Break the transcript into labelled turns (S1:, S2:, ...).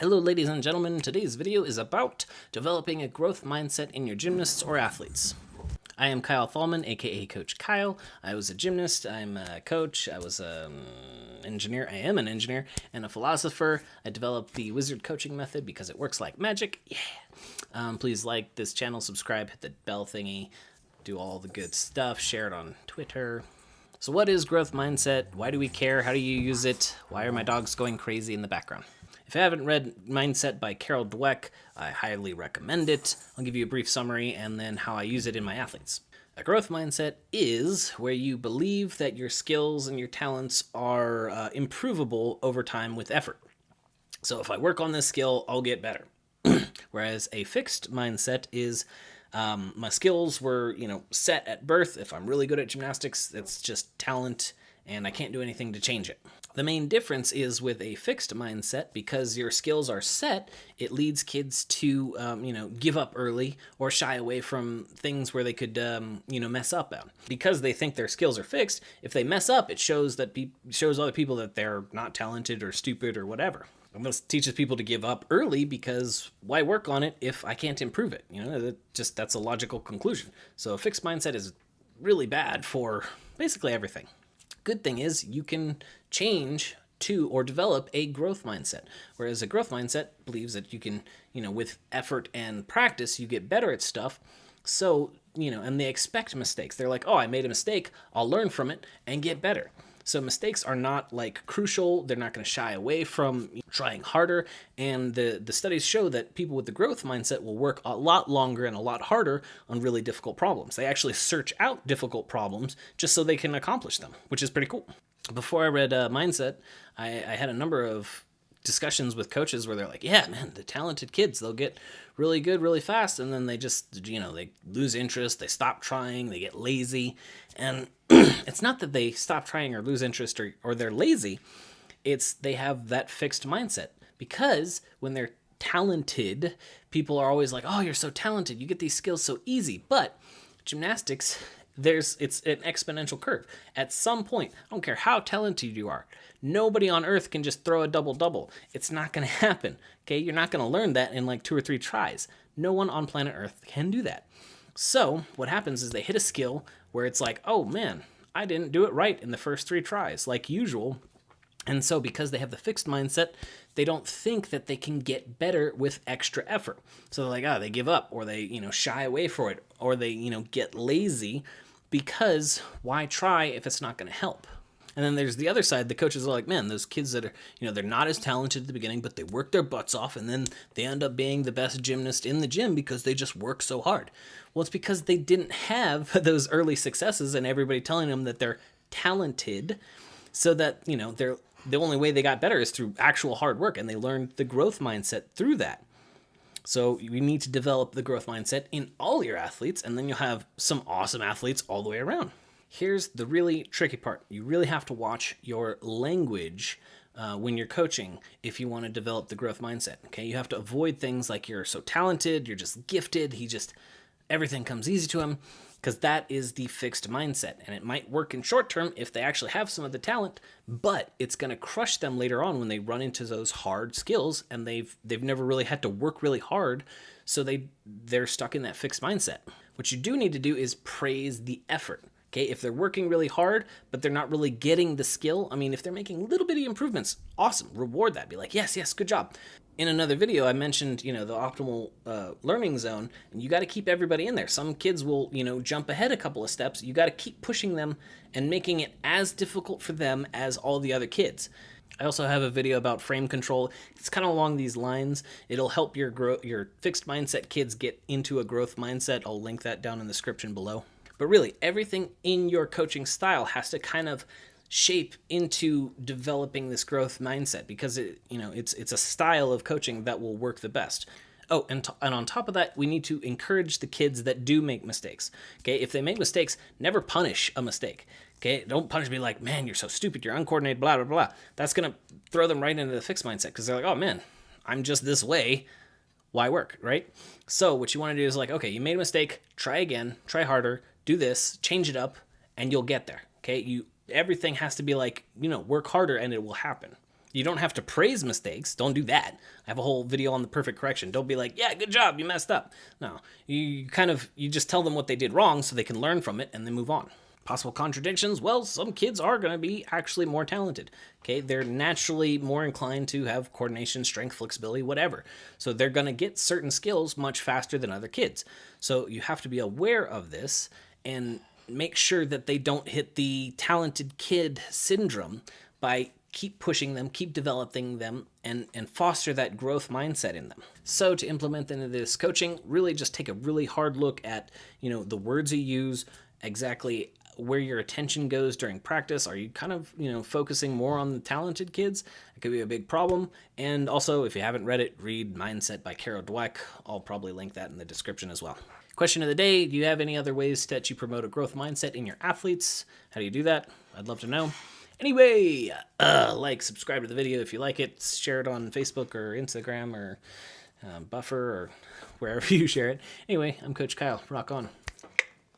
S1: Hello ladies and gentlemen, today's video is about developing a growth mindset in your gymnasts or athletes. I am Kyle Thalman, aka Coach Kyle. I was a gymnast, I'm a coach, I was an engineer, I am an engineer, and a philosopher. I developed the wizard coaching method because it works like magic, yeah! Please like this channel, subscribe, hit the bell thingy, do all the good stuff, share it on Twitter. So what is growth mindset? Why do we care? How do you use it? Why are my dogs going crazy in the background? If you haven't read Mindset by Carol Dweck, I highly recommend it. I'll give you a brief summary and then how I use it in my athletes. A growth mindset is where you believe that your skills and your talents are improvable over time with effort. So if I work on this skill, I'll get better. Whereas a fixed mindset is my skills were, set at birth. If I'm really good at gymnastics, it's just talent and I can't do anything to change it. The main difference is with a fixed mindset, because your skills are set, it leads kids to, give up early or shy away from things where they could, mess up on. Because they think their skills are fixed, if they mess up, it shows other people that they're not talented or stupid or whatever. And this teaches people to give up early, because why work on it if I can't improve it? That's a logical conclusion. So a fixed mindset is really bad for basically everything. Good thing is you can change to or develop a growth mindset, whereas a growth mindset believes that you can, with effort and practice, you get better at stuff. So, and they expect mistakes. They're like, oh, I made a mistake, I'll learn from it and get better. So mistakes are not crucial. They're not going to shy away from trying harder. And the studies show that people with the growth mindset will work a lot longer and a lot harder on really difficult problems. They actually search out difficult problems just so they can accomplish them, which is pretty cool. Before I read Mindset, I had a number of discussions with coaches where they're like, yeah, man, the talented kids, they'll get really good really fast, and then they just, they lose interest, they stop trying, they get lazy. And it's not that they stop trying or lose interest or they're lazy, it's they have that fixed mindset. Because when they're talented, people are always like, oh, you're so talented, you get these skills so easy. But gymnastics, it's an exponential curve. At some point, I don't care how talented you are, nobody on earth can just throw a double-double. It's not going to happen, okay? You're not going to learn that in 2 or 3 tries. No one on planet Earth can do that. So what happens is they hit a skill where it's like, oh man, I didn't do it right in the first 3 tries, like usual. And so because they have the fixed mindset, they don't think that they can get better with extra effort. So they're like, they give up, or they, shy away for it, or they, get lazy, because why try if it's not going to help? And then there's the other side. The coaches are like, man, those kids that are, they're not as talented at the beginning, but they work their butts off, and then they end up being the best gymnast in the gym because they just work so hard. Well, it's because they didn't have those early successes and everybody telling them that they're talented, so that, the only way they got better is through actual hard work, and they learned the growth mindset through that. So you need to develop the growth mindset in all your athletes, and then you'll have some awesome athletes all the way around. Here's the really tricky part. You really have to watch your language when you're coaching if you want to develop the growth mindset. Okay, you have to avoid things like you're so talented, you're just gifted, everything comes easy to him, because that is the fixed mindset. And it might work in short term if they actually have some of the talent, but it's going to crush them later on when they run into those hard skills and they've never really had to work really hard, so they're stuck in that fixed mindset. What you do need to do is praise the effort. Okay, if they're working really hard, but they're not really getting the skill, if they're making little bitty improvements, awesome, reward that. Be like, yes, good job. In another video, I mentioned, the optimal learning zone, and you got to keep everybody in there. Some kids will, jump ahead a couple of steps. You got to keep pushing them and making it as difficult for them as all the other kids. I also have a video about frame control. It's kind of along these lines. It'll help your fixed mindset kids get into a growth mindset. I'll link that down in the description below. But really, everything in your coaching style has to kind of shape into developing this growth mindset, because it's a style of coaching that will work the best. Oh, and on top of that, we need to encourage the kids that do make mistakes. Okay, if they make mistakes, never punish a mistake. Okay, don't punish me like, man, you're so stupid, you're uncoordinated, blah, blah, blah. That's going to throw them right into the fixed mindset, because they're like, oh man, I'm just this way. Why work, right? So what you want to do is okay, you made a mistake, try again, try harder, do this, change it up, and you'll get there. Okay, everything has to be work harder and it will happen. You don't have to praise mistakes. Don't do that. I have a whole video on the perfect correction. Don't be like, yeah, good job, you messed up. No, you just tell them what they did wrong so they can learn from it and then move on. Possible contradictions? Well, some kids are going to be actually more talented. Okay, they're naturally more inclined to have coordination, strength, flexibility, whatever. So they're going to get certain skills much faster than other kids. So you have to be aware of this and make sure that they don't hit the talented kid syndrome by keep pushing them, keep developing them, and foster that growth mindset in them. So to implement into this coaching, really just take a really hard look at, the words you use, exactly where your attention goes during practice. Are you kind of, focusing more on the talented kids? It could be a big problem. And also, if you haven't read it, read Mindset by Carol Dweck. I'll probably link that in the description as well. Question of the day, do you have any other ways that you promote a growth mindset in your athletes? How do you do that? I'd love to know. Anyway, subscribe to the video if you like it, share it on Facebook or Instagram or Buffer or wherever you share it. Anyway, I'm Coach Kyle. Rock on.